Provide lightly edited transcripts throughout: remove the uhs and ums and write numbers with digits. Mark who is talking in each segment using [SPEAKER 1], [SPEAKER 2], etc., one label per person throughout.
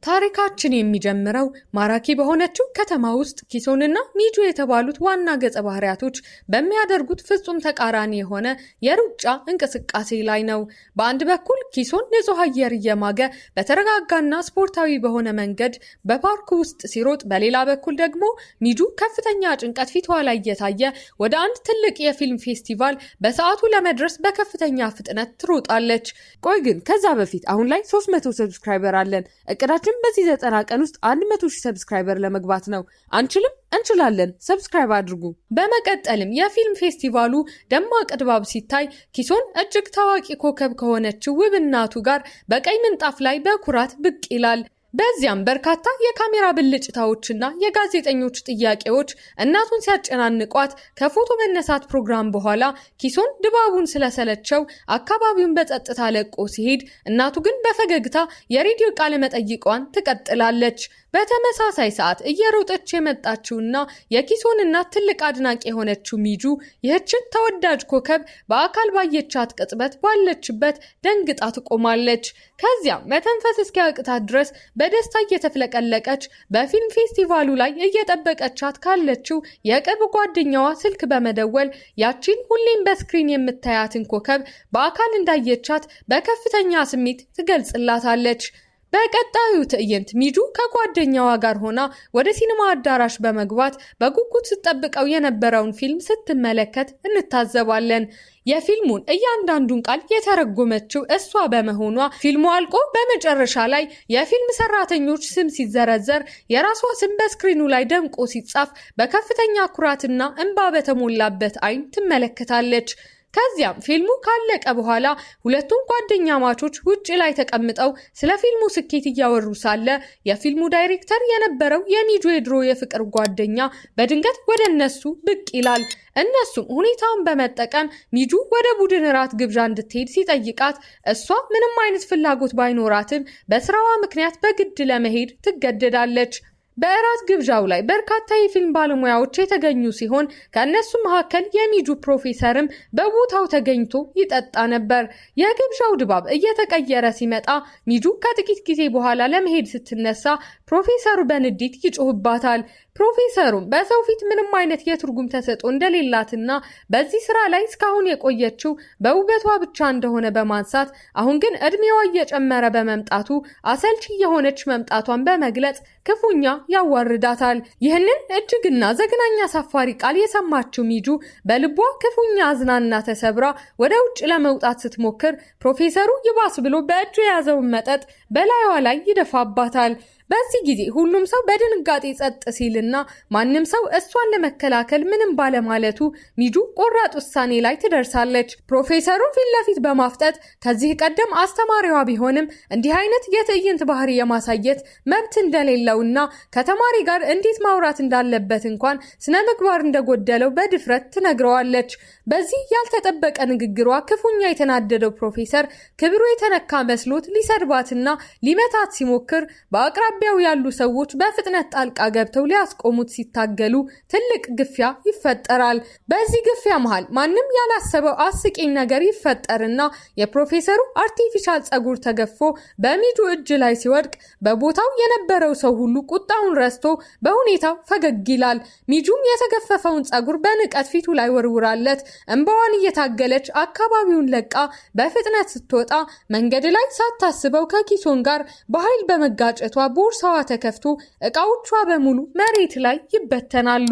[SPEAKER 1] ታሪካችን የሚጀምረው ማራኪ በሆነችው ከተማ ውስጥ ኪሶንና ሚጁ የተባሉት ዋና ገጸ ባህሪያቶች በሚያደርጉት ፍጹም ተቃራኒ የሆነ የሩጫ እንቅስቃሴ ላይ ነው። በአንድ በኩል ኪሶን ንጹህ አየር እየማገ በተረጋጋና ስፖርታዊ በሆነ መንገድ በፓርክ ውስጥ ሲሮጥ፣ በሌላ በኩል ደግሞ ሚጁ ከፍተኛ ጭንቀት ፊቷ ላይ እየታየ ወደ አንድ ትልቅ የፊልም ፌስቲቫል በሰዓቱ ለመድረስ በከፍተኛ ፍጥነት ትሮጣለች። ቆይ ግን ከዛ በፊት አሁን ላይ 300 ሰብስክራይበር አለን። እቅዳችን በዚህ 90 ቀን ውስጥ 100,000 ሰብስክራይበር ለመግባት ነው። አንችልም? እንችላለን። ሰብስክራይብ አድርጉ። በመቀጠልም የፊልም ፌስቲቫሉ ደማቅ ድባብ ሲታይ ኪሶን እጅግ ታዋቂ ኮከብ ከሆነችው ውብ እናቱ ጋር በቀይ ምንጣፍ ላይ በኩራት ብቅ ይላል። በዚያም በርካታ የካሜራ ብልጭታዎችና የጋዜጠኞች ጥያቄዎች እናቱን ሲያጨናንቋት ከፎቶ መነሳት ፕሮግራም በኋላ ኪሶን ድባቡን ስለሰለቸው አካባቢውን በጸጥታ ለቆ ሲሄድ፣ እናቱ ግን በፈገግታ የሬዲዮ ቃለ መጠይቋን ትቀጥላለች። በተመሳሳይ ሰዓት እየሮጠች የመጣችውና የኪሶን እናት ትልቅ አድናቂ የሆነችው ሚጁ ይህችን ተወዳጅ ኮከብ በአካል ባየቻት ቅጽበት ባለችበት ደንግጣ ትቆማለች። ከዚያም መተንፈስ እስኪያቅታት ድረስ በደስታ እየተፍለቀለቀች በፊልም ፌስቲቫሉ ላይ እየጠበቀቻት ካለችው የቅርብ ጓደኛዋ ስልክ በመደወል ያቺን ሁሌም በስክሪን የምታያትን ኮከብ በአካል እንዳየቻት በከፍተኛ ስሜት ትገልጽላታለች። በቀጣዩ ትዕይንት ሚጁ ከጓደኛዋ ጋር ሆና ወደ ሲኒማ አዳራሽ በመግባት በጉጉት ስትጠብቀው የነበረውን ፊልም ስትመለከት እንታዘባለን። የፊልሙን እያንዳንዱን ቃል የተረጎመችው እሷ በመሆኗ ፊልሙ አልቆ በመጨረሻ ላይ የፊልም ሰራተኞች ስም ሲዘረዘር የራሷ ስም በስክሪኑ ላይ ደምቆ ሲጻፍ በከፍተኛ ኩራትና እንባ በተሞላበት አይን ትመለከታለች። ከዚያም ፊልሙ ካለቀ በኋላ ሁለቱም ጓደኛ ማቾች ውጭ ላይ ተቀምጠው ስለ ፊልሙ ስኬት እያወሩ ሳለ የፊልሙ ዳይሬክተር የነበረው የሚጁ የድሮ የፍቅር ጓደኛ በድንገት ወደ እነሱ ብቅ ይላል። እነሱም ሁኔታውን በመጠቀም ሚጁ ወደ ቡድን እራት ግብዣ እንድትሄድ ሲጠይቃት እሷ ምንም አይነት ፍላጎት ባይኖራትም በስራዋ ምክንያት በግድ ለመሄድ ትገደዳለች። በእራት ግብዣው ላይ በርካታ የፊልም ባለሙያዎች የተገኙ ሲሆን ከእነሱ መካከል የሚጁ ፕሮፌሰርም በቦታው ተገኝቶ ይጠጣ ነበር። የግብዣው ድባብ እየተቀየረ ሲመጣ ሚጁ ከጥቂት ጊዜ በኋላ ለመሄድ ስትነሳ ፕሮፌሰሩ በንዴት ይጮህባታል። ፕሮፌሰሩም በሰው ፊት ምንም አይነት የትርጉም ተሰጥኦ እንደሌላትና በዚህ ስራ ላይ እስካሁን የቆየችው በውበቷ ብቻ እንደሆነ በማንሳት አሁን ግን እድሜዋ እየጨመረ በመምጣቱ አሰልቺ የሆነች መምጣቷን በመግለጽ ክፉኛ ያዋርዳታል። ይህንን እጅግና ዘግናኝ አሳፋሪ ቃል የሰማችው ሚጁ በልቧ ክፉኛ አዝናና ተሰብራ ወደ ውጭ ለመውጣት ስትሞክር ፕሮፌሰሩ ይባስ ብሎ በእጁ የያዘውን መጠጥ በላይዋ ላይ ይደፋባታል። በዚህ ጊዜ ሁሉም ሰው በድንጋጤ ጸጥ ሲልና ማንም ሰው እሷን ለመከላከል ምንም ባለማለቱ ሚጁ ቆራጥ ውሳኔ ላይ ትደርሳለች። ፕሮፌሰሩን ፊት ለፊት በማፍጠጥ ከዚህ ቀደም አስተማሪዋ ቢሆንም እንዲህ አይነት የትዕይንት ባህሪ የማሳየት መብት እንደሌለውና ከተማሪ ጋር እንዴት ማውራት እንዳለበት እንኳን ስነ ምግባር እንደጎደለው በድፍረት ትነግረዋለች። በዚህ ያልተጠበቀ ንግግሯ ክፉኛ የተናደደው ፕሮፌሰር ክብሩ የተነካ መስሎት ሊሰድባትና ሊመታት ሲሞክር በአቅራቢያው ያሉ ሰዎች በፍጥነት ጣልቃ ገብተው ሊያስቆሙት ሲታገሉ ትልቅ ግፊያ ይፈጠራል። በዚህ ግፊያ መሃል ማንም ያላሰበው አስቂኝ ነገር ይፈጠርና የፕሮፌሰሩ አርቲፊሻል ጸጉር ተገፎ በሚጁ እጅ ላይ ሲወድቅ በቦታው የነበረው ሰው ሁሉ ቁጣውን ረስቶ በሁኔታው ፈገግ ይላል። ሚጁም የተገፈፈውን ጸጉር በንቀት ፊቱ ላይ ወርውራለት እንባዋን እየታገለች አካባቢውን ለቃ በፍጥነት ስትወጣ መንገድ ላይ ሳታስበው ከኪሶን ጋር በኃይል በመጋጨቷ ቦርሳዋ ተከፍቶ እቃዎቿ በሙሉ መሬት ላይ ይበተናሉ።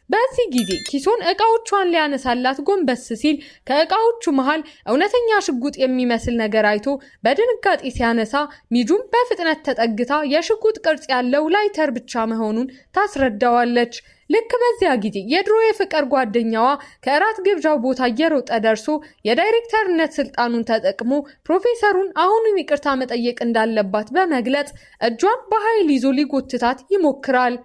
[SPEAKER 1] በዚህ ጊዜ ኪሶን እቃዎቿን ሊያነሳላት ጎንበስ ሲል ከእቃዎቹ መሃል እውነተኛ ሽጉጥ የሚመስል ነገር አይቶ በድንጋጤ ሲያነሳ ሚጁም በፍጥነት ተጠግታ የሽጉጥ ቅርጽ ያለው ላይተር ብቻ መሆኑን ታስረዳዋለች። ልክ በዚያ ጊዜ የድሮ የፍቅር ጓደኛዋ ከእራት ግብዣው ቦታ እየሮጠ ደርሶ የዳይሬክተርነት ስልጣኑን ተጠቅሞ ፕሮፌሰሩን አሁንም ይቅርታ መጠየቅ እንዳለባት በመግለጽ እጇን በኃይል ይዞ ሊጎትታት ይሞክራል።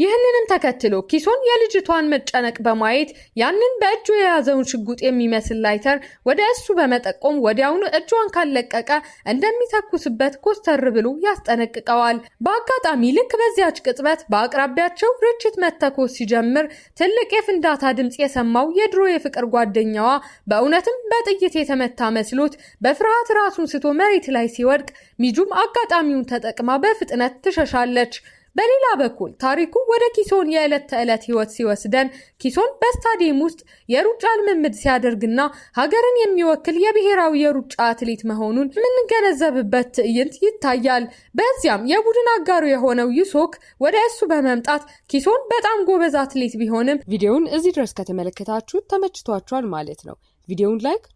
[SPEAKER 1] ይህንንም ተከትሎ ኪሶን የልጅቷን መጨነቅ በማየት ያንን በእጁ የያዘውን ሽጉጥ የሚመስል ላይተር ወደ እሱ በመጠቆም ወዲያውኑ እጇን ካለቀቀ እንደሚተኩስበት ኮስተር ብሎ ያስጠነቅቀዋል። በአጋጣሚ ልክ በዚያች ቅጽበት በአቅራቢያቸው ርችት መተኮስ ሲጀምር ትልቅ የፍንዳታ ድምፅ የሰማው የድሮ የፍቅር ጓደኛዋ በእውነትም በጥይት የተመታ መስሎት በፍርሃት ራሱን ስቶ መሬት ላይ ሲወድቅ ሚጁም አጋጣሚውን ተጠቅማ በፍጥነት ትሸሻለች። በሌላ በኩል ታሪኩ ወደ ኪሶን የዕለት ተዕለት ህይወት ሲወስደን ኪሶን በስታዲየም ውስጥ የሩጫ ልምምድ ሲያደርግና ሀገርን የሚወክል የብሔራዊ የሩጫ አትሌት መሆኑን የምንገነዘብበት ትዕይንት ይታያል። በዚያም የቡድን አጋሩ የሆነው ዩሶክ ወደ እሱ በመምጣት ኪሶን በጣም ጎበዝ አትሌት ቢሆንም
[SPEAKER 2] ቪዲዮውን እዚህ ድረስ ከተመለከታችሁ ተመችቷችኋል ማለት ነው። ቪዲዮውን ላይክ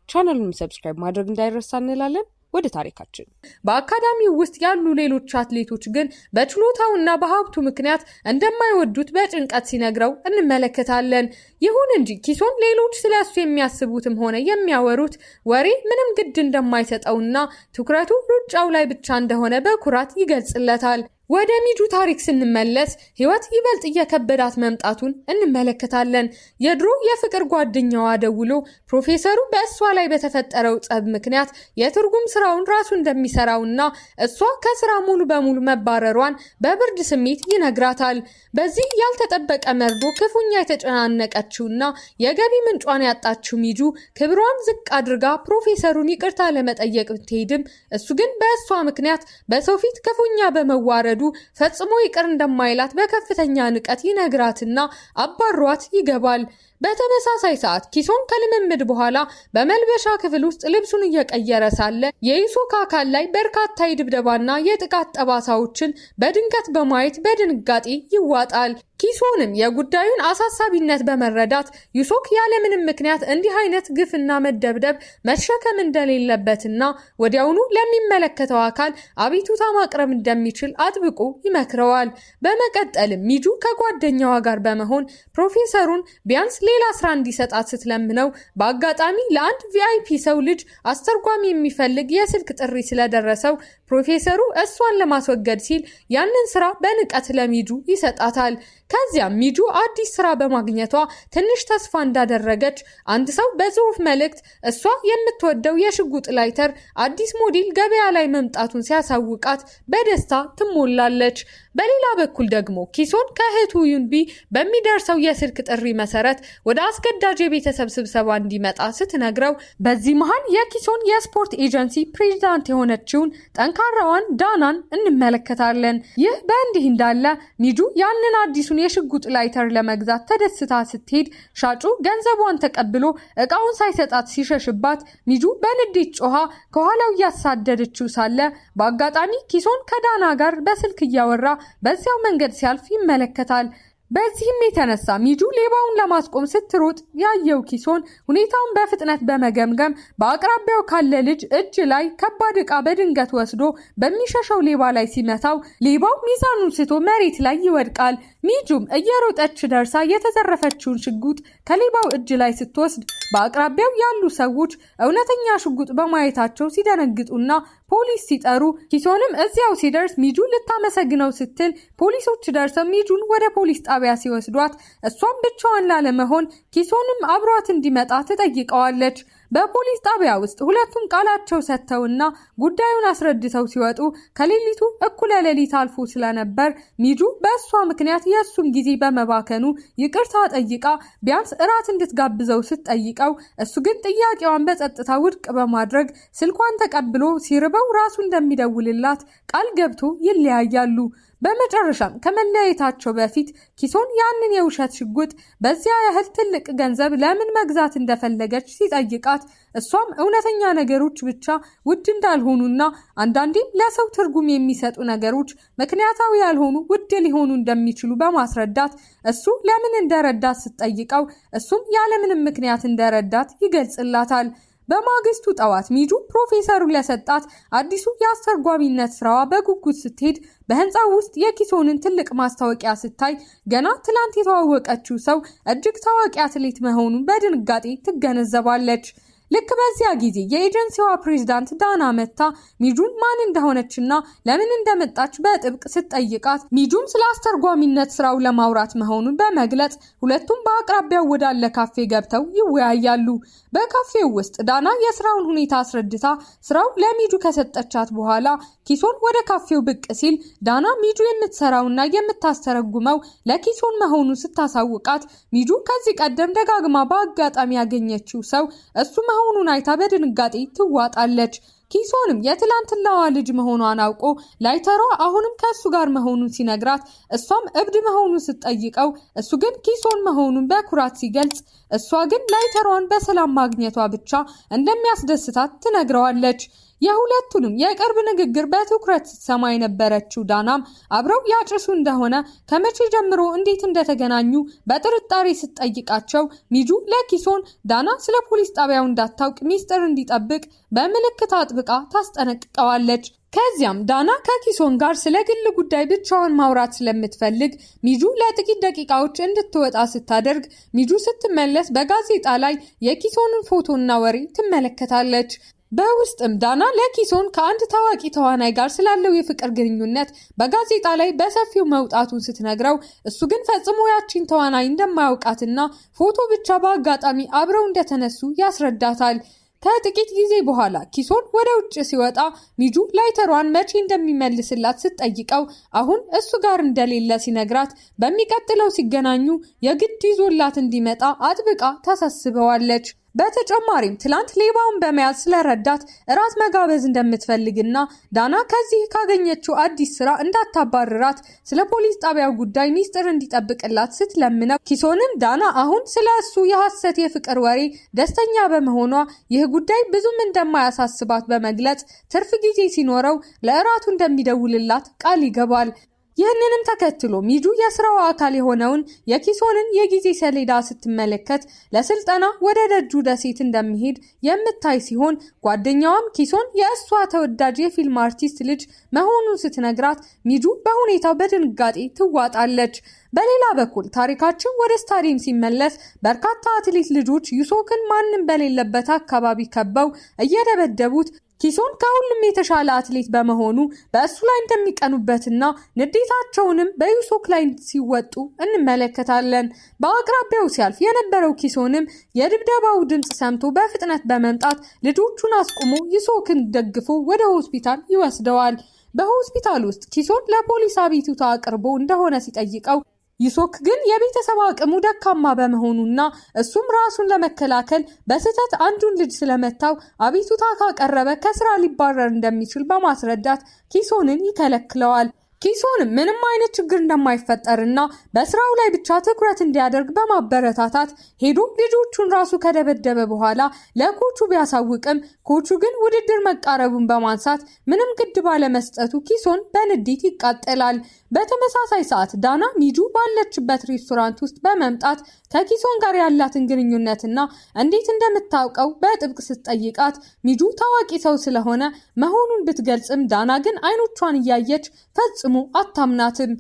[SPEAKER 2] ቻናሉንም ሰብስክራይብ ማድረግ እንዳይረሳ እንላለን። ወደ ታሪካችን።
[SPEAKER 1] በአካዳሚው ውስጥ ያሉ ሌሎች አትሌቶች ግን በችሎታውና በሀብቱ ምክንያት እንደማይወዱት በጭንቀት ሲነግረው እንመለከታለን። ይሁን እንጂ ኪሶን ሌሎች ስለሱ የሚያስቡትም ሆነ የሚያወሩት ወሬ ምንም ግድ እንደማይሰጠውና ትኩረቱ ሩጫው ላይ ብቻ እንደሆነ በኩራት ይገልጽለታል። ወደ ሚጁ ታሪክ ስንመለስ ህይወት ይበልጥ እየከበዳት መምጣቱን እንመለከታለን። የድሮ የፍቅር ጓደኛዋ ደውሎ ፕሮፌሰሩ በእሷ ላይ በተፈጠረው ጸብ ምክንያት የትርጉም ስራውን ራሱ እንደሚሰራውና እሷ ከስራ ሙሉ በሙሉ መባረሯን በብርድ ስሜት ይነግራታል። በዚህ ያልተጠበቀ መርዶ ክፉኛ የተጨናነቀችውና የገቢ ምንጯን ያጣችው ሚጁ ክብሯን ዝቅ አድርጋ ፕሮፌሰሩን ይቅርታ ለመጠየቅ ብትሄድም እሱ ግን በእሷ ምክንያት በሰው ፊት ክፉኛ በመዋረዱ ፈጽሞ ይቅር እንደማይላት በከፍተኛ ንቀት ይነግራትና አባሯት ይገባል። በተመሳሳይ ሰዓት ኪሶን ከልምምድ በኋላ በመልበሻ ክፍል ውስጥ ልብሱን እየቀየረ ሳለ የዩሶክ አካል ላይ በርካታ የድብደባና የጥቃት ጠባሳዎችን በድንገት በማየት በድንጋጤ ይዋጣል። ኪሶንም የጉዳዩን አሳሳቢነት በመረዳት ዩሶክ ያለምንም ምክንያት እንዲህ አይነት ግፍና መደብደብ መሸከም እንደሌለበትና ወዲያውኑ ለሚመለከተው አካል አቤቱታ ማቅረብ እንደሚችል አጥብቆ ይመክረዋል። በመቀጠልም ሚጁ ከጓደኛዋ ጋር በመሆን ፕሮፌሰሩን ቢያንስ ሌላ ስራ እንዲሰጣት ስትለምነው በአጋጣሚ ለአንድ ቪአይፒ ሰው ልጅ አስተርጓሚ የሚፈልግ የስልክ ጥሪ ስለደረሰው ፕሮፌሰሩ እሷን ለማስወገድ ሲል ያንን ስራ በንቀት ለሚጁ ይሰጣታል። ከዚያም ሚጁ አዲስ ስራ በማግኘቷ ትንሽ ተስፋ እንዳደረገች አንድ ሰው በጽሁፍ መልእክት እሷ የምትወደው የሽጉጥ ላይተር አዲስ ሞዴል ገበያ ላይ መምጣቱን ሲያሳውቃት በደስታ ትሞላለች። በሌላ በኩል ደግሞ ኪሶን ከእህቱ ዩንቢ በሚደርሰው የስልክ ጥሪ መሰረት ወደ አስገዳጅ የቤተሰብ ስብሰባ እንዲመጣ ስትነግረው በዚህ መሃል የኪሶን የስፖርት ኤጀንሲ ፕሬዚዳንት የሆነችውን ጠንካራዋን ዳናን እንመለከታለን። ይህ በእንዲህ እንዳለ ሚጁ ያንን አዲሱን የሽጉጥ ላይተር ለመግዛት ተደስታ ስትሄድ ሻጩ ገንዘቧን ተቀብሎ እቃውን ሳይሰጣት ሲሸሽባት ሚጁ በንዴት ጮሃ ከኋላው እያሳደደችው ሳለ በአጋጣሚ ኪሶን ከዳና ጋር በስልክ እያወራ በዚያው መንገድ ሲያልፍ ይመለከታል። በዚህም የተነሳ ሚጁ ሌባውን ለማስቆም ስትሮጥ ያየው ኪሶን ሁኔታውን በፍጥነት በመገምገም በአቅራቢያው ካለ ልጅ እጅ ላይ ከባድ ዕቃ በድንገት ወስዶ በሚሸሸው ሌባ ላይ ሲመታው ሌባው ሚዛኑን ስቶ መሬት ላይ ይወድቃል። ሚጁም እየሮጠች ደርሳ የተዘረፈችውን ሽጉጥ ከሌባው እጅ ላይ ስትወስድ በአቅራቢያው ያሉ ሰዎች እውነተኛ ሽጉጥ በማየታቸው ሲደነግጡና ፖሊስ ሲጠሩ ኪሶንም እዚያው ሲደርስ ሚጁ ልታመሰግነው ስትል ፖሊሶች ደርሰው ሚጁን ወደ ፖሊስ ጣቢያ ሲወስዷት እሷም ብቻዋን ላለመሆን ኪሶንም አብሯት እንዲመጣ ትጠይቀዋለች። በፖሊስ ጣቢያ ውስጥ ሁለቱም ቃላቸው ሰጥተውና ጉዳዩን አስረድተው ሲወጡ ከሌሊቱ እኩለ ሌሊት አልፎ ስለነበር ሚጁ በእሷ ምክንያት የእሱን ጊዜ በመባከኑ ይቅርታ ጠይቃ ቢያንስ እራት እንድትጋብዘው ስትጠይቀው እሱ ግን ጥያቄዋን በጸጥታ ውድቅ በማድረግ ስልኳን ተቀብሎ ሲርበው ራሱ እንደሚደውልላት ቃል ገብቶ ይለያያሉ። በመጨረሻም ከመለያየታቸው በፊት ኪሶን ያንን የውሸት ሽጉጥ በዚያ ያህል ትልቅ ገንዘብ ለምን መግዛት እንደፈለገች ሲጠይቃት እሷም እውነተኛ ነገሮች ብቻ ውድ እንዳልሆኑና አንዳንዴም ለሰው ትርጉም የሚሰጡ ነገሮች ምክንያታዊ ያልሆኑ ውድ ሊሆኑ እንደሚችሉ በማስረዳት እሱ ለምን እንደረዳት ስትጠይቀው እሱም ያለምንም ምክንያት እንደረዳት ይገልጽላታል። በማግስቱ ጠዋት ሚጁ ፕሮፌሰሩ ለሰጣት አዲሱ የአስተርጓሚነት ስራዋ በጉጉት ስትሄድ በህንፃው ውስጥ የኪሶንን ትልቅ ማስታወቂያ ስታይ ገና ትላንት የተዋወቀችው ሰው እጅግ ታዋቂ አትሌት መሆኑን በድንጋጤ ትገነዘባለች። ልክ በዚያ ጊዜ የኤጀንሲዋ ፕሬዝዳንት ዳና መታ ሚጁን ማን እንደሆነችና ለምን እንደመጣች በጥብቅ ስትጠይቃት ሚጁም ስለ አስተርጓሚነት ስራው ለማውራት መሆኑን በመግለጽ ሁለቱም በአቅራቢያው ወዳለ ካፌ ገብተው ይወያያሉ። በካፌው ውስጥ ዳና የስራውን ሁኔታ አስረድታ ስራው ለሚጁ ከሰጠቻት በኋላ ኪሶን ወደ ካፌው ብቅ ሲል ዳና ሚጁ የምትሰራውና የምታስተረጉመው ለኪሶን መሆኑን ስታሳውቃት ሚጁ ከዚህ ቀደም ደጋግማ በአጋጣሚ ያገኘችው ሰው እሱ መሆኑን አይታ በድንጋጤ ትዋጣለች። ኪሶንም የትላንትናዋ ልጅ መሆኗን አውቆ ላይተሯ አሁንም ከእሱ ጋር መሆኑን ሲነግራት እሷም እብድ መሆኑን ስትጠይቀው እሱ ግን ኪሶን መሆኑን በኩራት ሲገልጽ እሷ ግን ላይተሯን በሰላም ማግኘቷ ብቻ እንደሚያስደስታት ትነግረዋለች። የሁለቱንም የቅርብ ንግግር በትኩረት ስትሰማ የነበረችው ዳናም አብረው ያጭሱ እንደሆነ ከመቼ ጀምሮ እንዴት እንደተገናኙ በጥርጣሬ ስትጠይቃቸው ሚጁ ለኪሶን ዳና ስለ ፖሊስ ጣቢያው እንዳታውቅ ሚስጥር እንዲጠብቅ በምልክት አጥብቃ ታስጠነቅቀዋለች። ከዚያም ዳና ከኪሶን ጋር ስለ ግል ጉዳይ ብቻዋን ማውራት ስለምትፈልግ ሚጁ ለጥቂት ደቂቃዎች እንድትወጣ ስታደርግ ሚጁ ስትመለስ በጋዜጣ ላይ የኪሶንን ፎቶና ወሬ ትመለከታለች። በውስጥም ዳና ለኪሶን ከአንድ ታዋቂ ተዋናይ ጋር ስላለው የፍቅር ግንኙነት በጋዜጣ ላይ በሰፊው መውጣቱን ስትነግረው እሱ ግን ፈጽሞ ያቺን ተዋናይ እንደማያውቃትና ፎቶ ብቻ በአጋጣሚ አብረው እንደተነሱ ያስረዳታል። ከጥቂት ጊዜ በኋላ ኪሶን ወደ ውጭ ሲወጣ ሚጁ ላይተሯን መቼ እንደሚመልስላት ስትጠይቀው አሁን እሱ ጋር እንደሌለ ሲነግራት በሚቀጥለው ሲገናኙ የግድ ይዞላት እንዲመጣ አጥብቃ ታሳስበዋለች። በተጨማሪም ትላንት ሌባውን በመያዝ ስለረዳት እራት መጋበዝ እንደምትፈልግና ዳና ከዚህ ካገኘችው አዲስ ስራ እንዳታባርራት ስለ ፖሊስ ጣቢያው ጉዳይ ሚስጥር እንዲጠብቅላት ስትለምነው ኪሶንም ዳና አሁን ስለ እሱ የሐሰት የፍቅር ወሬ ደስተኛ በመሆኗ ይህ ጉዳይ ብዙም እንደማያሳስባት በመግለጽ ትርፍ ጊዜ ሲኖረው ለእራቱ እንደሚደውልላት ቃል ይገባል። ይህንንም ተከትሎ ሚጁ የስራው አካል የሆነውን የኪሶንን የጊዜ ሰሌዳ ስትመለከት ለስልጠና ወደ ደጁ ደሴት እንደሚሄድ የምታይ ሲሆን ጓደኛዋም ኪሶን የእሷ ተወዳጅ የፊልም አርቲስት ልጅ መሆኑን ስትነግራት ሚጁ በሁኔታው በድንጋጤ ትዋጣለች። በሌላ በኩል ታሪካችን ወደ ስታዲየም ሲመለስ በርካታ አትሌት ልጆች ዩሶክን ማንም በሌለበት አካባቢ ከበው እየደበደቡት ኪሶን ከሁሉም የተሻለ አትሌት በመሆኑ በእሱ ላይ እንደሚቀኑበትና ንዴታቸውንም በዩሶክ ላይ ሲወጡ እንመለከታለን። በአቅራቢያው ሲያልፍ የነበረው ኪሶንም የድብደባው ድምፅ ሰምቶ በፍጥነት በመምጣት ልጆቹን አስቁሞ ዩሶክን ደግፎ ወደ ሆስፒታል ይወስደዋል። በሆስፒታል ውስጥ ኪሶን ለፖሊስ አቤቱታ አቅርቦ እንደሆነ ሲጠይቀው ዩሶክ ግን የቤተሰብ አቅሙ ደካማ በመሆኑና እሱም ራሱን ለመከላከል በስህተት አንዱን ልጅ ስለመታው አቤቱታ ካቀረበ ከስራ ሊባረር እንደሚችል በማስረዳት ኪሶንን ይከለክለዋል። ኪሶንም ምንም አይነት ችግር እንደማይፈጠርና በስራው ላይ ብቻ ትኩረት እንዲያደርግ በማበረታታት ሄዶ ልጆቹን ራሱ ከደበደበ በኋላ ለኮቹ ቢያሳውቅም ኮቹ ግን ውድድር መቃረቡን በማንሳት ምንም ግድ ባለመስጠቱ ኪሶን በንዴት ይቃጠላል። በተመሳሳይ ሰዓት ዳና ሚጁ ባለችበት ሬስቶራንት ውስጥ በመምጣት ከኪሶን ጋር ያላትን ግንኙነትና እንዴት እንደምታውቀው በጥብቅ ስትጠይቃት ሚጁ ታዋቂ ሰው ስለሆነ መሆኑን ብትገልጽም ዳና ግን አይኖቿን እያየች ፈጽሞ አታምናትም።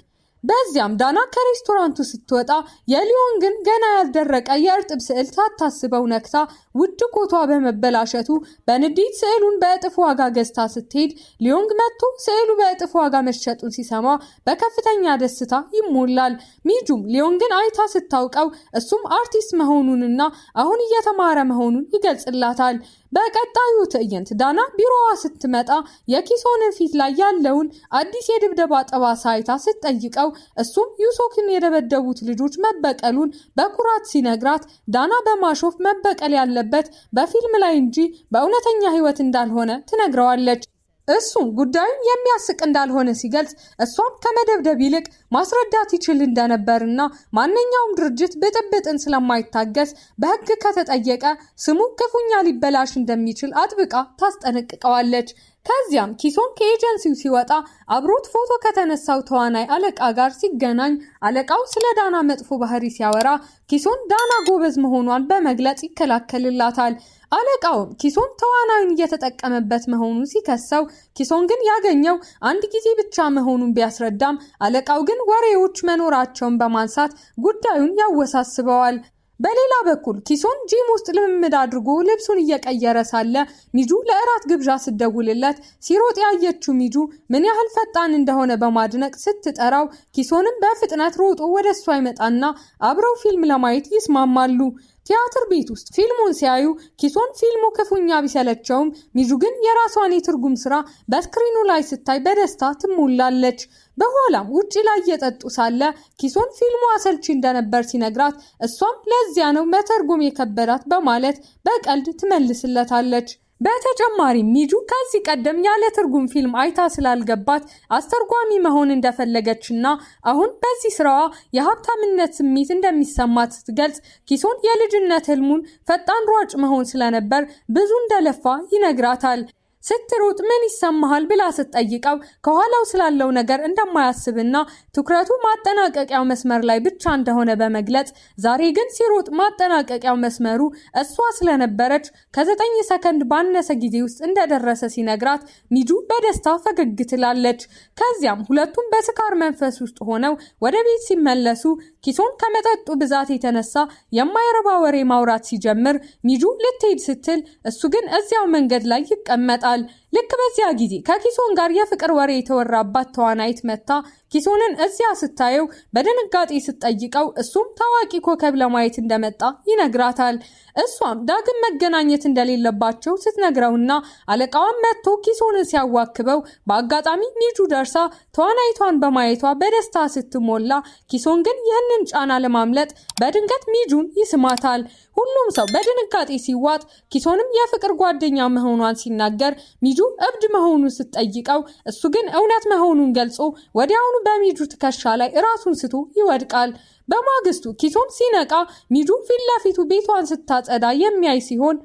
[SPEAKER 1] በዚያም ዳና ከሬስቶራንቱ ስትወጣ የሊዮን ግን ገና ያልደረቀ የእርጥብ ስዕል ሳታስበው ነክታ ውድ ኮቷ በመበላሸቱ በንዴት ስዕሉን በእጥፍ ዋጋ ገዝታ ስትሄድ ሊዮንግ መጥቶ ስዕሉ በእጥፍ ዋጋ መሸጡን ሲሰማ በከፍተኛ ደስታ ይሞላል። ሚጁም ሊዮንግን አይታ ስታውቀው እሱም አርቲስት መሆኑንና አሁን እየተማረ መሆኑን ይገልጽላታል። በቀጣዩ ትዕይንት ዳና ቢሮዋ ስትመጣ የኪሶንን ፊት ላይ ያለውን አዲስ የድብደባ ጠባሳ አይታ ስትጠይቀው እሱም ዩሶክን የደበደቡት ልጆች መበቀሉን በኩራት ሲነግራት ዳና በማሾፍ መበቀል ያለበት በፊልም ላይ እንጂ በእውነተኛ ሕይወት እንዳልሆነ ትነግረዋለች። እሱም ጉዳዩን የሚያስቅ እንዳልሆነ ሲገልጽ እሷም ከመደብደብ ይልቅ ማስረዳት ይችል እንደነበርና ማንኛውም ድርጅት ብጥብጥን ስለማይታገስ በሕግ ከተጠየቀ ስሙ ክፉኛ ሊበላሽ እንደሚችል አጥብቃ ታስጠነቅቀዋለች። ከዚያም ኪሶን ከኤጀንሲው ሲወጣ አብሮት ፎቶ ከተነሳው ተዋናይ አለቃ ጋር ሲገናኝ አለቃው ስለ ዳና መጥፎ ባህሪ ሲያወራ ኪሶን ዳና ጎበዝ መሆኗን በመግለጽ ይከላከልላታል። አለቃውም ኪሶን ተዋናዩን እየተጠቀመበት መሆኑን ሲከሰው ኪሶን ግን ያገኘው አንድ ጊዜ ብቻ መሆኑን ቢያስረዳም አለቃው ግን ወሬዎች መኖራቸውን በማንሳት ጉዳዩን ያወሳስበዋል። በሌላ በኩል ኪሶን ጂም ውስጥ ልምምድ አድርጎ ልብሱን እየቀየረ ሳለ ሚጁ ለእራት ግብዣ ስትደውልለት ሲሮጥ ያየችው ሚጁ ምን ያህል ፈጣን እንደሆነ በማድነቅ ስትጠራው ኪሶንም በፍጥነት ሮጦ ወደ እሷ ይመጣና አብረው ፊልም ለማየት ይስማማሉ። ቲያትር ቤት ውስጥ ፊልሙን ሲያዩ ኪሶን ፊልሙ ክፉኛ ቢሰለቸውም ሚጁ ግን የራሷን የትርጉም ስራ በስክሪኑ ላይ ስታይ በደስታ ትሞላለች። በኋላም ውጪ ላይ እየጠጡ ሳለ ኪሶን ፊልሙ አሰልቺ እንደነበር ሲነግራት እሷም ለዚያ ነው መተርጎም የከበዳት በማለት በቀልድ ትመልስለታለች። በተጨማሪም ሚጁ ከዚህ ቀደም ያለ ትርጉም ፊልም አይታ ስላልገባት አስተርጓሚ መሆን እንደፈለገችና አሁን በዚህ ስራዋ የሀብታምነት ስሜት እንደሚሰማት ስትገልጽ ኪሶን የልጅነት ህልሙን ፈጣን ሯጭ መሆን ስለነበር ብዙ እንደለፋ ይነግራታል። ስትሮጥ ምን ይሰማሃል ብላ ስትጠይቀው ከኋላው ስላለው ነገር እንደማያስብና ትኩረቱ ማጠናቀቂያው መስመር ላይ ብቻ እንደሆነ በመግለጽ ዛሬ ግን ሲሮጥ ማጠናቀቂያው መስመሩ እሷ ስለነበረች ከ9 ሰከንድ ባነሰ ጊዜ ውስጥ እንደደረሰ ሲነግራት ሚጁ በደስታ ፈገግ ትላለች። ከዚያም ሁለቱም በስካር መንፈስ ውስጥ ሆነው ወደ ቤት ሲመለሱ ኪሶን ከመጠጡ ብዛት የተነሳ የማይረባ ወሬ ማውራት ሲጀምር ሚጁ ልትሄድ ስትል እሱ ግን እዚያው መንገድ ላይ ይቀመጣል። ልክ በዚያ ጊዜ ከኪሶን ጋር የፍቅር ወሬ የተወራባት ተዋናይት መታ ኪሶንን እዚያ ስታየው በድንጋጤ ስትጠይቀው እሱም ታዋቂ ኮከብ ለማየት እንደመጣ ይነግራታል። እሷም ዳግም መገናኘት እንደሌለባቸው ስትነግረውና አለቃዋን መጥቶ ኪሶንን ሲያዋክበው በአጋጣሚ ሚጁ ደርሳ ተዋናይቷን በማየቷ በደስታ ስትሞላ ኪሶን ግን ይህንን ጫና ለማምለጥ በድንገት ሚጁን ይስማታል። ሁሉም ሰው በድንጋጤ ሲዋጥ ኪሶንም የፍቅር ጓደኛ መሆኗን ሲናገር ሚጁ እብድ መሆኑን ስትጠይቀው እሱ ግን እውነት መሆኑን ገልጾ ወዲያውኑ በሚጁ ትከሻ ላይ ራሱን ስቶ ይወድቃል። በማግስቱ ኪሶን ሲነቃ ሚጁ ፊት ለፊቱ ቤቷን ስታጸዳ የሚያይ ሲሆን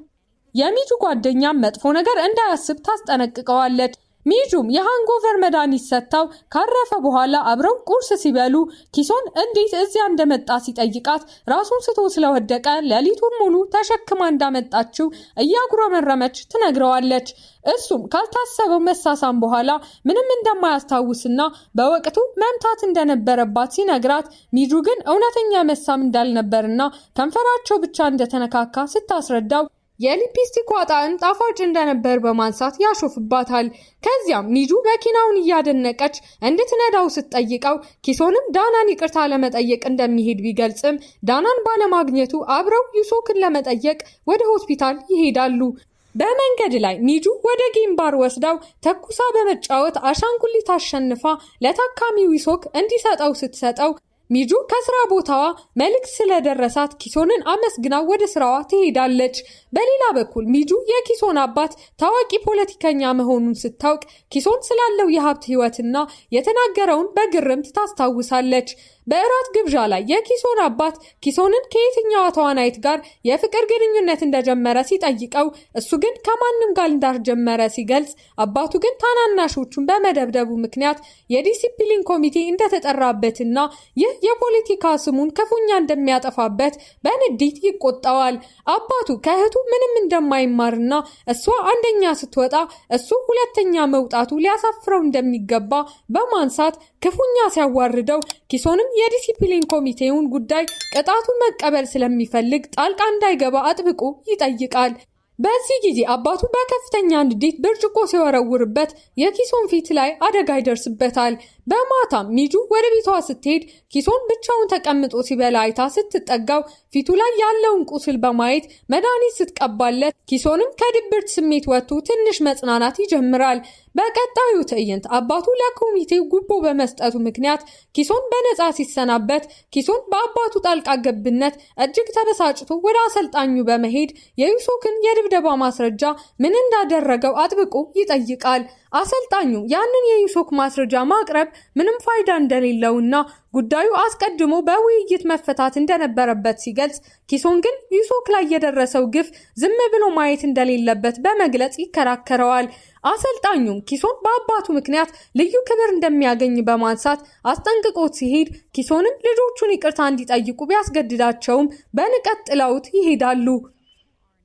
[SPEAKER 1] የሚጁ ጓደኛ መጥፎ ነገር እንዳያስብ ታስጠነቅቀዋለች። ሚጁም የሃንጎቨር መድኃኒት ሰጥታው ካረፈ በኋላ አብረው ቁርስ ሲበሉ ኪሶን እንዴት እዚያ እንደመጣ ሲጠይቃት ራሱን ስቶ ስለወደቀ ሌሊቱን ሙሉ ተሸክማ እንዳመጣችው እያጉረመረመች ትነግረዋለች። እሱም ካልታሰበው መሳሳም በኋላ ምንም እንደማያስታውስና በወቅቱ መምታት እንደነበረባት ሲነግራት ሚጁ ግን እውነተኛ መሳም እንዳልነበርና ከንፈራቸው ብቻ እንደተነካካ ስታስረዳው የሊፕስቲክ ጣዕም ጣፋጭ እንደነበር በማንሳት ያሾፍባታል። ከዚያም ሚጁ መኪናውን እያደነቀች እንድትነዳው ስትጠይቀው ኪሶንም ዳናን ይቅርታ ለመጠየቅ እንደሚሄድ ቢገልጽም ዳናን ባለማግኘቱ አብረው ዩሶክን ለመጠየቅ ወደ ሆስፒታል ይሄዳሉ። በመንገድ ላይ ሚጁ ወደ ጌም ባር ወስዳው ተኩሳ በመጫወት አሻንጉሊት አሸንፋ ለታካሚው ዩሶክ እንዲሰጠው ስትሰጠው ሚጁ ከስራ ቦታዋ መልእክት ስለደረሳት ኪሶንን አመስግና ወደ ስራዋ ትሄዳለች። በሌላ በኩል ሚጁ የኪሶን አባት ታዋቂ ፖለቲከኛ መሆኑን ስታውቅ ኪሶን ስላለው የሀብት ህይወትና የተናገረውን በግርምት ታስታውሳለች። በእራት ግብዣ ላይ የኪሶን አባት ኪሶንን ከየትኛዋ ተዋናይት ጋር የፍቅር ግንኙነት እንደጀመረ ሲጠይቀው እሱ ግን ከማንም ጋር እንዳልጀመረ ሲገልጽ አባቱ ግን ታናናሾቹን በመደብደቡ ምክንያት የዲሲፕሊን ኮሚቴ እንደተጠራበትና ይህ የፖለቲካ ስሙን ክፉኛ እንደሚያጠፋበት በንዴት ይቆጣዋል። አባቱ ከእህቱ ምንም እንደማይማርና እሷ አንደኛ ስትወጣ እሱ ሁለተኛ መውጣቱ ሊያሳፍረው እንደሚገባ በማንሳት ክፉኛ ሲያዋርደው ኪሶንም የዲሲፕሊን ኮሚቴውን ጉዳይ ቅጣቱን መቀበል ስለሚፈልግ ጣልቃ እንዳይገባ አጥብቆ ይጠይቃል። በዚህ ጊዜ አባቱ በከፍተኛ ንዴት ብርጭቆ ሲወረውርበት የኪሶን ፊት ላይ አደጋ ይደርስበታል። በማታም ሚጁ ወደ ቤቷ ስትሄድ ኪሶን ብቻውን ተቀምጦ ሲበላ አይታ ስትጠጋው ፊቱ ላይ ያለውን ቁስል በማየት መድኃኒት ስትቀባለት ኪሶንም ከድብርት ስሜት ወጥቶ ትንሽ መጽናናት ይጀምራል። በቀጣዩ ትዕይንት አባቱ ለኮሚቴው ጉቦ በመስጠቱ ምክንያት ኪሶን በነፃ ሲሰናበት ኪሶን በአባቱ ጣልቃ ገብነት እጅግ ተበሳጭቶ ወደ አሰልጣኙ በመሄድ የዩሶክን የድብደባ ማስረጃ ምን እንዳደረገው አጥብቆ ይጠይቃል። አሰልጣኙ ያንን የዩሶክ ማስረጃ ማቅረብ ምንም ፋይዳ እንደሌለውና ጉዳዩ አስቀድሞ በውይይት መፈታት እንደነበረበት ሲገልጽ ኪሶን ግን ዩሶክ ላይ የደረሰው ግፍ ዝም ብሎ ማየት እንደሌለበት በመግለጽ ይከራከረዋል። አሰልጣኙም ኪሶን በአባቱ ምክንያት ልዩ ክብር እንደሚያገኝ በማንሳት አስጠንቅቆት ሲሄድ ኪሶንም ልጆቹን ይቅርታ እንዲጠይቁ ቢያስገድዳቸውም በንቀት ጥለውት ይሄዳሉ።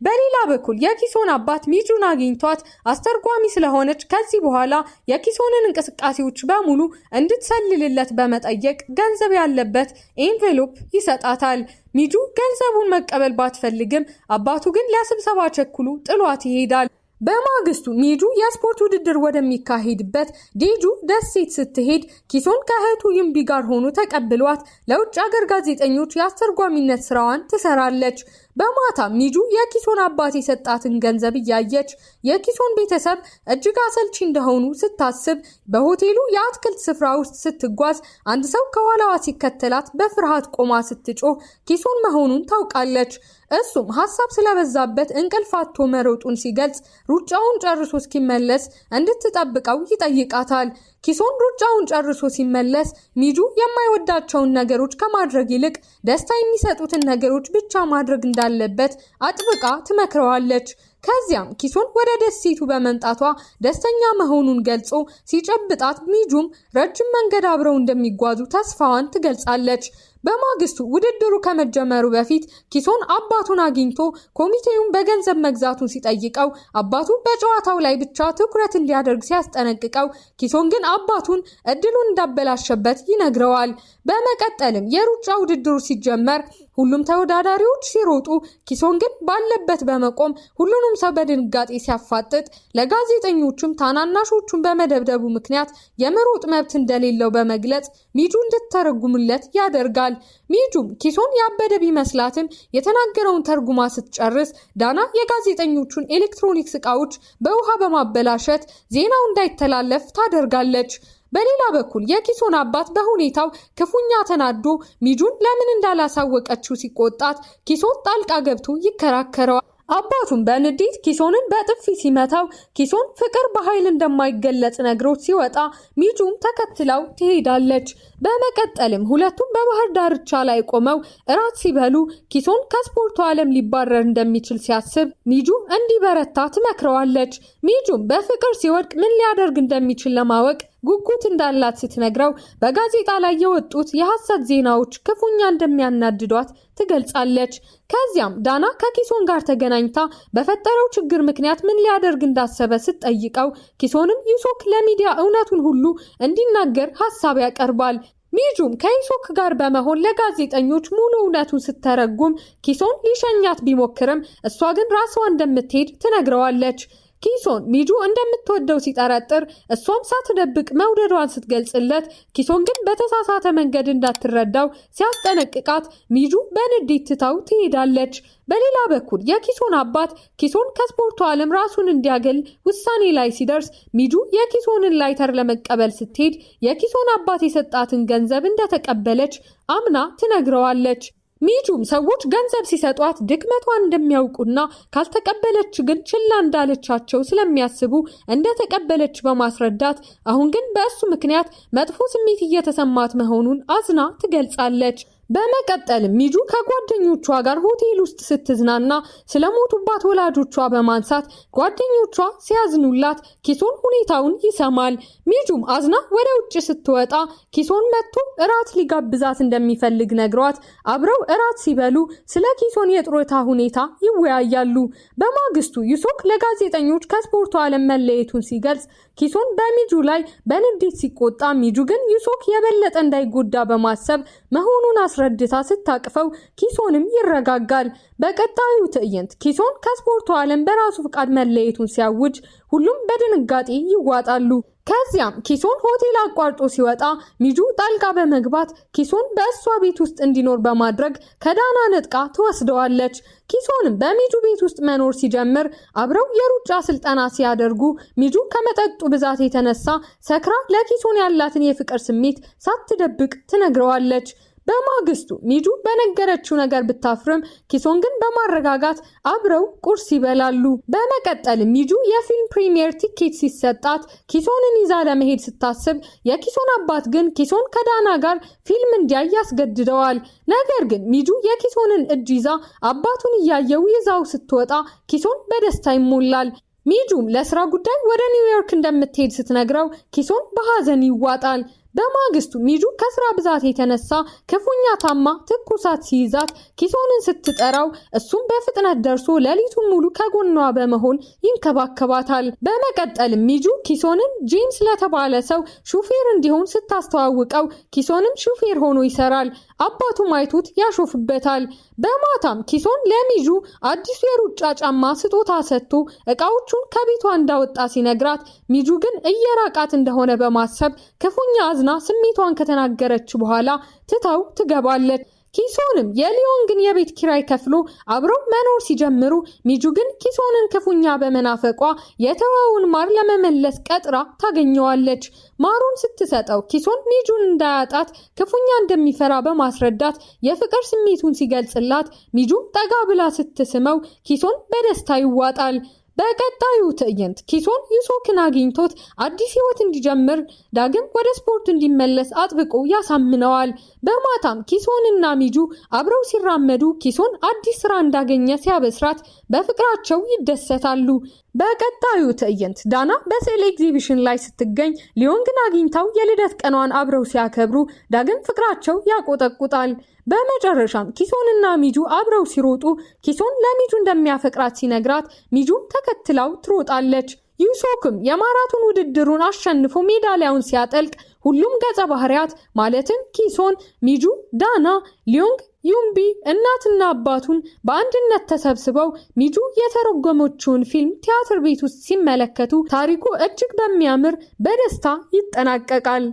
[SPEAKER 1] በሌላ በኩል የኪሶን አባት ሚጁን አግኝቷት አስተርጓሚ ስለሆነች ከዚህ በኋላ የኪሶንን እንቅስቃሴዎች በሙሉ እንድትሰልልለት በመጠየቅ ገንዘብ ያለበት ኤንቬሎፕ ይሰጣታል። ሚጁ ገንዘቡን መቀበል ባትፈልግም አባቱ ግን ለስብሰባ ቸኩሎ ጥሏት ይሄዳል። በማግስቱ ሚጁ የስፖርት ውድድር ወደሚካሄድበት ዴጁ ደሴት ስትሄድ ኪሶን ከእህቱ ይምቢ ጋር ሆኖ ተቀብሏት ለውጭ ሀገር ጋዜጠኞች የአስተርጓሚነት ስራዋን ትሰራለች። በማታ ሚጁ የኪሶን አባት የሰጣትን ገንዘብ እያየች የኪሶን ቤተሰብ እጅግ አሰልቺ እንደሆኑ ስታስብ በሆቴሉ የአትክልት ስፍራ ውስጥ ስትጓዝ አንድ ሰው ከኋላዋ ሲከተላት በፍርሃት ቆማ ስትጮህ ኪሶን መሆኑን ታውቃለች። እሱም ሀሳብ ስለበዛበት እንቅልፍ አጥቶ መሮጡን ሲገልጽ ሩጫውን ጨርሶ እስኪመለስ እንድትጠብቀው ይጠይቃታል። ኪሶን ሩጫውን ጨርሶ ሲመለስ ሚጁ የማይወዳቸውን ነገሮች ከማድረግ ይልቅ ደስታ የሚሰጡትን ነገሮች ብቻ ማድረግ እንዳለበት አጥብቃ ትመክረዋለች። ከዚያም ኪሶን ወደ ደሴቱ በመምጣቷ ደስተኛ መሆኑን ገልጾ ሲጨብጣት ሚጁም ረጅም መንገድ አብረው እንደሚጓዙ ተስፋዋን ትገልጻለች። በማግስቱ ውድድሩ ከመጀመሩ በፊት ኪሶን አባቱን አግኝቶ ኮሚቴውን በገንዘብ መግዛቱን ሲጠይቀው አባቱ በጨዋታው ላይ ብቻ ትኩረት እንዲያደርግ ሲያስጠነቅቀው ኪሶን ግን አባቱን እድሉን እንዳበላሸበት ይነግረዋል። በመቀጠልም የሩጫ ውድድሩ ሲጀመር ሁሉም ተወዳዳሪዎች ሲሮጡ ኪሶን ግን ባለበት በመቆም ሁሉንም ሰው በድንጋጤ ሲያፋጥጥ ለጋዜጠኞቹም ታናናሾቹን በመደብደቡ ምክንያት የመሮጥ መብት እንደሌለው በመግለጽ ሚጁ እንድትተረጉምለት ያደርጋል። ሚጁም ኪሶን ያበደ ቢመስላትም የተናገረውን ተርጉማ ስትጨርስ ዳና የጋዜጠኞቹን ኤሌክትሮኒክስ ዕቃዎች በውሃ በማበላሸት ዜናው እንዳይተላለፍ ታደርጋለች። በሌላ በኩል የኪሶን አባት በሁኔታው ክፉኛ ተናዶ ሚጁን ለምን እንዳላሳወቀችው ሲቆጣት ኪሶን ጣልቃ ገብቶ ይከራከረዋል። አባቱም በንዴት ኪሶንን በጥፊ ሲመታው ኪሶን ፍቅር በኃይል እንደማይገለጽ ነግሮት ሲወጣ ሚጁም ተከትለው ትሄዳለች። በመቀጠልም ሁለቱም በባህር ዳርቻ ላይ ቆመው እራት ሲበሉ ኪሶን ከስፖርቱ ዓለም ሊባረር እንደሚችል ሲያስብ ሚጁ እንዲበረታ ትመክረዋለች። ሚጁም በፍቅር ሲወድቅ ምን ሊያደርግ እንደሚችል ለማወቅ ጉጉት እንዳላት ስትነግረው በጋዜጣ ላይ የወጡት የሐሰት ዜናዎች ክፉኛ እንደሚያናድዷት ትገልጻለች። ከዚያም ዳና ከኪሶን ጋር ተገናኝታ በፈጠረው ችግር ምክንያት ምን ሊያደርግ እንዳሰበ ስትጠይቀው ኪሶንም ዩሶክ ለሚዲያ እውነቱን ሁሉ እንዲናገር ሐሳብ ያቀርባል። ሚጁም ከዩሶክ ጋር በመሆን ለጋዜጠኞች ሙሉ እውነቱን ስትተረጉም ኪሶን ሊሸኛት ቢሞክርም እሷ ግን ራስዋ እንደምትሄድ ትነግረዋለች። ኪሶን ሚጁ እንደምትወደው ሲጠረጥር እሷም ሳትደብቅ መውደዷን ስትገልጽለት ኪሶን ግን በተሳሳተ መንገድ እንዳትረዳው ሲያስጠነቅቃት ሚጁ በንዴት ትታው ትሄዳለች። በሌላ በኩል የኪሶን አባት ኪሶን ከስፖርቱ ዓለም ራሱን እንዲያገል ውሳኔ ላይ ሲደርስ ሚጁ የኪሶንን ላይተር ለመቀበል ስትሄድ የኪሶን አባት የሰጣትን ገንዘብ እንደተቀበለች አምና ትነግረዋለች። ሚጁም ሰዎች ገንዘብ ሲሰጧት ድክመቷን እንደሚያውቁና ካልተቀበለች ግን ችላ እንዳለቻቸው ስለሚያስቡ እንደተቀበለች በማስረዳት አሁን ግን በእሱ ምክንያት መጥፎ ስሜት እየተሰማት መሆኑን አዝና ትገልጻለች። በመቀጠል ሚጁ ከጓደኞቿ ጋር ሆቴል ውስጥ ስትዝናና ስለሞቱባት ወላጆቿ በማንሳት ጓደኞቿ ሲያዝኑላት ኪሶን ሁኔታውን ይሰማል። ሚጁም አዝና ወደ ውጭ ስትወጣ ኪሶን መጥቶ እራት ሊጋብዛት እንደሚፈልግ ነግሯት አብረው እራት ሲበሉ ስለ ኪሶን የጡረታ ሁኔታ ይወያያሉ። በማግስቱ ዩሶክ ለጋዜጠኞች ከስፖርቱ ዓለም መለየቱን ሲገልጽ ኪሶን በሚጁ ላይ በንዴት ሲቆጣ ሚጁ ግን ዩሶክ የበለጠ እንዳይጎዳ በማሰብ መሆኑን አስረድታ ስታቅፈው ኪሶንም ይረጋጋል። በቀጣዩ ትዕይንት ኪሶን ከስፖርቱ ዓለም በራሱ ፍቃድ መለየቱን ሲያውጅ ሁሉም በድንጋጤ ይዋጣሉ። ከዚያም ኪሶን ሆቴል አቋርጦ ሲወጣ ሚጁ ጣልቃ በመግባት ኪሶን በእሷ ቤት ውስጥ እንዲኖር በማድረግ ከዳና ነጥቃ ትወስደዋለች። ኪሶንም በሚጁ ቤት ውስጥ መኖር ሲጀምር አብረው የሩጫ ስልጠና ሲያደርጉ ሚጁ ከመጠጡ ብዛት የተነሳ ሰክራ ለኪሶን ያላትን የፍቅር ስሜት ሳትደብቅ ትነግረዋለች። በማግስቱ ሚጁ በነገረችው ነገር ብታፍርም ኪሶን ግን በማረጋጋት አብረው ቁርስ ይበላሉ። በመቀጠል ሚጁ የፊልም ፕሪሚየር ቲኬት ሲሰጣት ኪሶንን ይዛ ለመሄድ ስታስብ የኪሶን አባት ግን ኪሶን ከዳና ጋር ፊልም እንዲያይ ያስገድደዋል። ነገር ግን ሚጁ የኪሶንን እጅ ይዛ አባቱን እያየው ይዛው ስትወጣ ኪሶን በደስታ ይሞላል። ሚጁም ለስራ ጉዳይ ወደ ኒውዮርክ እንደምትሄድ ስትነግረው ኪሶን በሐዘን ይዋጣል። በማግስቱ ሚጁ ከስራ ብዛት የተነሳ ክፉኛ ታማ ትኩሳት ሲይዛት ኪሶንን ስትጠራው እሱም በፍጥነት ደርሶ ሌሊቱን ሙሉ ከጎኗ በመሆን ይንከባከባታል። በመቀጠልም ሚጁ ኪሶንን ጄምስ ለተባለ ሰው ሹፌር እንዲሆን ስታስተዋውቀው ኪሶንም ሹፌር ሆኖ ይሰራል። አባቱም አይቶት ያሾፍበታል። በማታም ኪሶን ለሚጁ አዲሱ የሩጫ ጫማ ስጦታ ሰጥቶ እቃዎቹን ከቤቷ እንዳወጣ ሲነግራት ሚጁ ግን እየራቃት እንደሆነ በማሰብ ክፉኛ አዝና ስሜቷን ከተናገረች በኋላ ትታው ትገባለች። ኪሶንም የሊዮንግን የቤት ኪራይ ከፍሎ አብረው መኖር ሲጀምሩ ሚጁ ግን ኪሶንን ክፉኛ በመናፈቋ የተዋውን ማር ለመመለስ ቀጥራ ታገኘዋለች። ማሩን ስትሰጠው ኪሶን ሚጁን እንዳያጣት ክፉኛ እንደሚፈራ በማስረዳት የፍቅር ስሜቱን ሲገልጽላት ሚጁ ጠጋ ብላ ስትስመው ኪሶን በደስታ ይዋጣል። በቀጣዩ ትዕይንት ኪሶን ዩሶክን አግኝቶት አዲስ ህይወት እንዲጀምር ዳግም ወደ ስፖርት እንዲመለስ አጥብቆ ያሳምነዋል። በማታም ኪሶንና ሚጁ አብረው ሲራመዱ ኪሶን አዲስ ስራ እንዳገኘ ሲያበስራት በፍቅራቸው ይደሰታሉ። በቀጣዩ ትዕይንት ዳና በስዕል ኤግዚቢሽን ላይ ስትገኝ ሊዮንግን አግኝታው የልደት ቀኗን አብረው ሲያከብሩ ዳግም ፍቅራቸው ያቆጠቁጣል። በመጨረሻም ኪሶንና ሚጁ አብረው ሲሮጡ ኪሶን ለሚጁ እንደሚያፈቅራት ሲነግራት ሚጁ ተከትላው ትሮጣለች። ዩሶክም የማራቶን ውድድሩን አሸንፎ ሜዳሊያውን ሲያጠልቅ ሁሉም ገጸ ባህሪያት ማለትም ኪሶን፣ ሚጁ፣ ዳና፣ ሊዮንግ፣ ዩምቢ እናትና አባቱን በአንድነት ተሰብስበው ሚጁ የተረጎመችውን ፊልም ቲያትር ቤት ውስጥ ሲመለከቱ ታሪኩ እጅግ በሚያምር በደስታ ይጠናቀቃል።